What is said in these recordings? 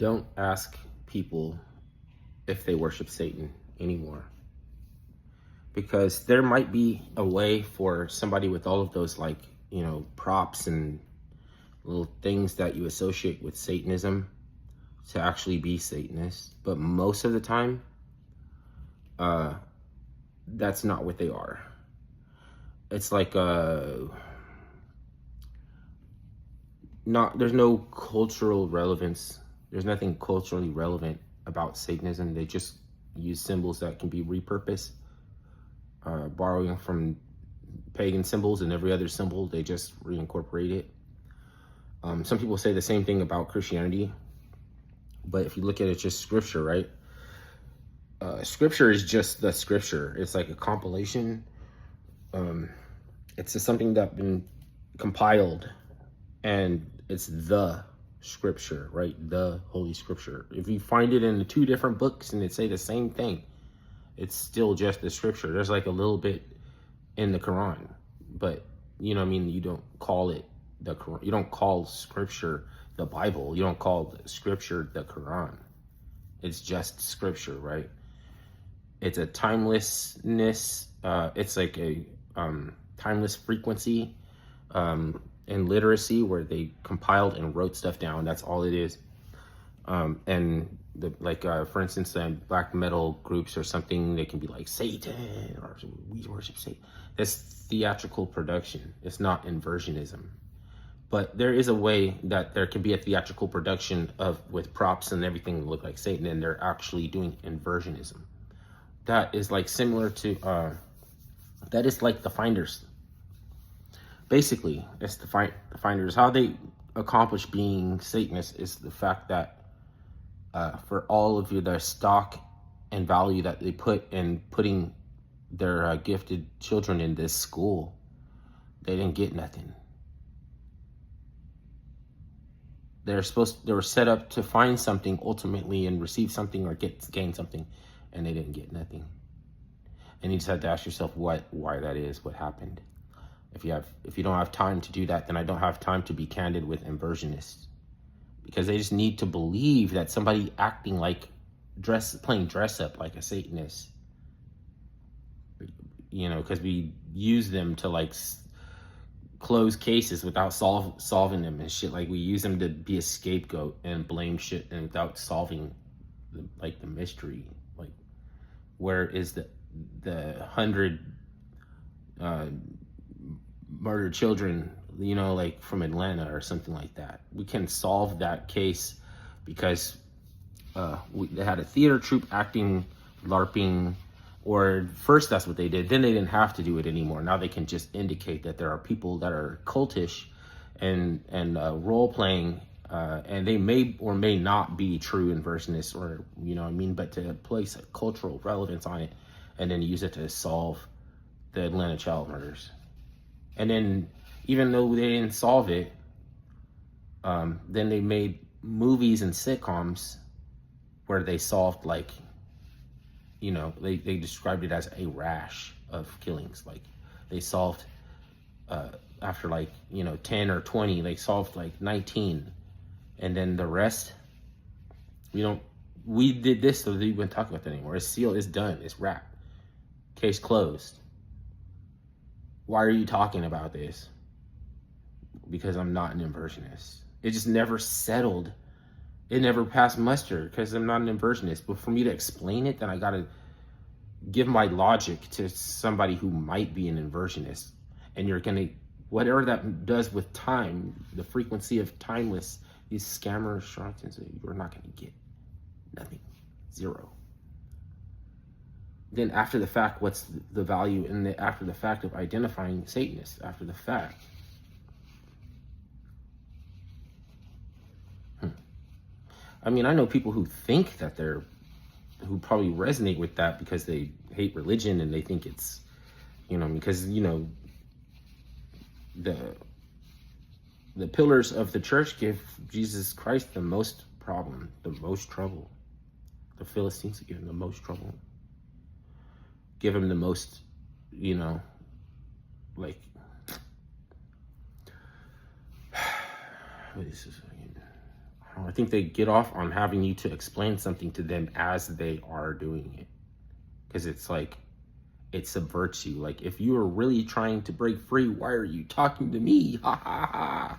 don't ask people if they worship Satan anymore. Because there might be a way for somebody with all of those, like, props and little things that you associate with Satanism to actually be Satanists. But most of the time, that's not what they are. It's like, there's no cultural relevance. There's nothing culturally relevant about Satanism. They just use symbols that can be repurposed, borrowing from pagan symbols, and every other symbol, they just reincorporate it. Some people say the same thing about Christianity, but if you look at it, just scripture, right? Scripture is just the scripture. It's like a compilation. It's just something that's been compiled, and it's the scripture, right? The Holy Scripture. If you find it in the two different books and it say the same thing, it's still just the scripture. There's like a little bit in the Quran, but you don't call it the Quran. You don't call scripture the Bible. You don't call scripture the Quran. It's just scripture, right? It's a timelessness. It's like a timeless frequency and literacy, where they compiled and wrote stuff down. That's all it is. And for instance, black metal groups or something, they can be like Satan, or we worship Satan. That's theatrical production. It's not inversionism. But there is a way that there can be a theatrical production with props and everything that look like Satan, and they're actually doing inversionism. That is like similar to that is like the Finders. Basically, it's the Finders. How they accomplish being Satanists is the fact that for all of their stock and value that they put in putting their gifted children in this school, they didn't get nothing. They were set up to find something ultimately and receive something or gain something, and they didn't get nothing. And you just have to ask yourself why that is, what happened. If you don't have time to do that, then I don't have time to be candid with inversionists, because they just need to believe that somebody acting like playing dress up like a Satanist, because we use them to like close cases without solving them and shit. Like we use them to be a scapegoat and blame shit, and without solving the mystery. Like, where is the 100 murdered children, like from Atlanta or something like that? We can solve that case because they had a theater troupe acting, LARPing, or first that's what they did. Then they didn't have to do it anymore. Now they can just indicate that there are people that are cultish and role playing, and they may or may not be true inversionists, or but to place a cultural relevance on it and then use it to solve the Atlanta child murders. And then, even though they didn't solve it, then they made movies and sitcoms where they solved, they described it as a rash of killings. Like, they solved, after 10 or 20, they solved 19. And then the rest, we did this, so we wouldn't talk about that anymore. It's sealed, it's done, it's wrapped. Case closed. Why are you talking about this? Because I'm not an inversionist. It just never settled. It never passed muster because I'm not an inversionist. But for me to explain it, then I gotta give my logic to somebody who might be an inversionist. And you're gonna, whatever that does with time, the frequency of timeless, these scammer charlatans, you're not gonna get nothing. Zero. Then after the fact, what's the value in the after the fact of identifying Satanists after the fact? I mean, I know people who think that who probably resonate with that because they hate religion and they think it's, because, the pillars of the church give Jesus Christ the most problem, the most trouble. The Philistines give him the most trouble. Give him the most, I think they get off on having you to explain something to them as they are doing it. Because it's like, it subverts you. Like, if you are really trying to break free, why are you talking to me? Ha ha ha.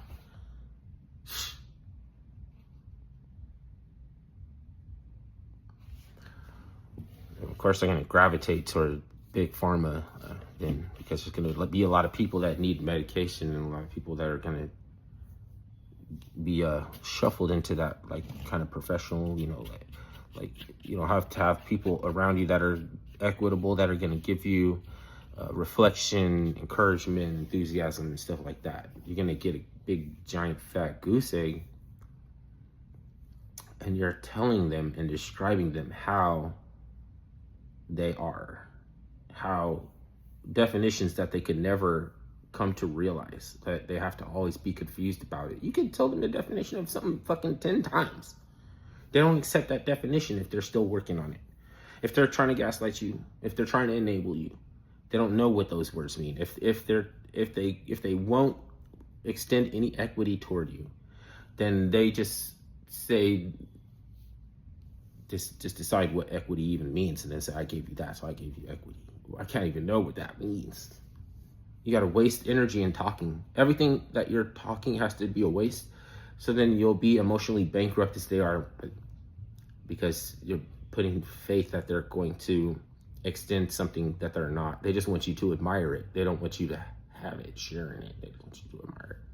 Of course, they're going to gravitate toward big pharma then, because there's going to be a lot of people that need medication and a lot of people that are going to be shuffled into that, like, kind of professional, you know, like you know, have to have people around you that are equitable, that are going to give you reflection, encouragement, enthusiasm, and stuff like that. You're going to get a big, giant, fat goose egg, and you're telling them and describing them how they are, how definitions that they could never come to realize, that they have to always be confused about it. You can tell them the definition of something fucking 10 times. They don't accept that definition if they're still working on it. If they're trying to gaslight you, if they're trying to enable you, they don't know what those words mean. If they won't extend any equity toward you, then they just say, just decide what equity even means, and then say, I gave you that, so I gave you equity. I can't even know what that means. You got to waste energy in talking. Everything that you're talking has to be a waste. So then you'll be emotionally bankrupt as they are, because you're putting faith that they're going to extend something that they're not. They just want you to admire it. They don't want you to have it, sharing it. They want you to admire it.